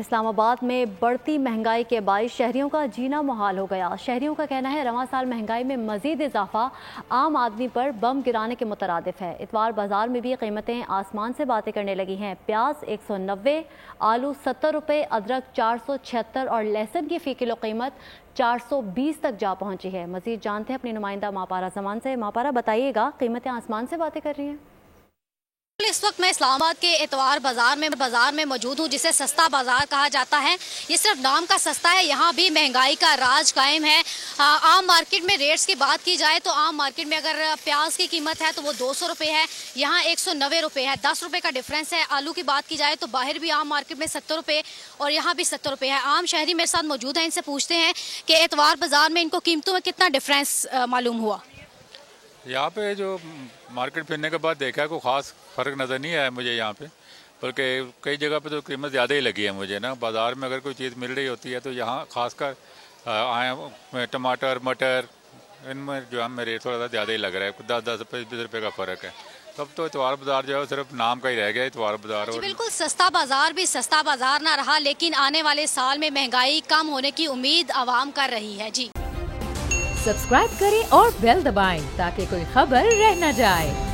इस्लामाबाद में बढ़ती महंगाई के बायस शहरियों का जीना मुहाल हो गया। शहरियों का कहना है रवां साल महंगाई में मजीद इजाफा आम आदमी पर बम गिराने के मुतरादिफ है। इतवार बाजार में भी कीमतें आसमान से बातें करने लगी हैं। प्याज 190, आलू 70 रुपये, अदरक 476 और लहसुन की फ़ी किलो कीमत 420 तक जा पहुंची है। मजीद जानते हैं अपनी नुमाइंदा मापारा जमान से। मापारा, बताइएगा, कीमतें आसमान से बातें कर रही हैं। इस वक्त मैं इस्लामाबाद के एतवार बाजार में मौजूद हूँ, जिसे सस्ता बाजार कहा जाता है। ये सिर्फ नाम का सस्ता है, यहाँ भी महंगाई का राज कायम है। आम मार्केट में रेट्स की बात की जाए तो आम मार्केट में अगर प्याज की कीमत है तो वो 200 रुपये है, यहाँ 190 रुपये है, 10 रुपये का डिफरेंस है। आलू की बात की जाए तो बाहर भी आम मार्केट में 70 रुपये और यहाँ भी 70 रुपये है। आम शहरी मेरे साथ मौजूद हैं, इनसे पूछते हैं कि एतवार बाजार में इनको कीमतों में कितना डिफरेंस मालूम हुआ। यहाँ पे जो मार्केट फिरने के बाद देखा है कोई ख़ास फ़र्क नज़र नहीं आया मुझे यहाँ पे, बल्कि कई जगह पे तो कीमत ज़्यादा ही लगी है मुझे ना। बाज़ार में अगर कोई चीज़ मिल रही होती है तो यहाँ ख़ासकर आए टमाटर मटर इनमें जो है रेट थोड़ा सा ज़्यादा ही लग रहा है। 10-10 रुपये 20 रुपये का फ़र्क है। तब तो इतवार बाज़ार जो है सिर्फ नाम का ही रह गया इतवार बाज़ार। और बिल्कुल सस्ता बाजार भी सस्ता बाजार ना रहा, लेकिन आने वाले साल में महंगाई कम होने की उम्मीद आवाम कर रही है। जी सब्सक्राइब करें और बेल दबाएं ताकि कोई खबर रह न जाए।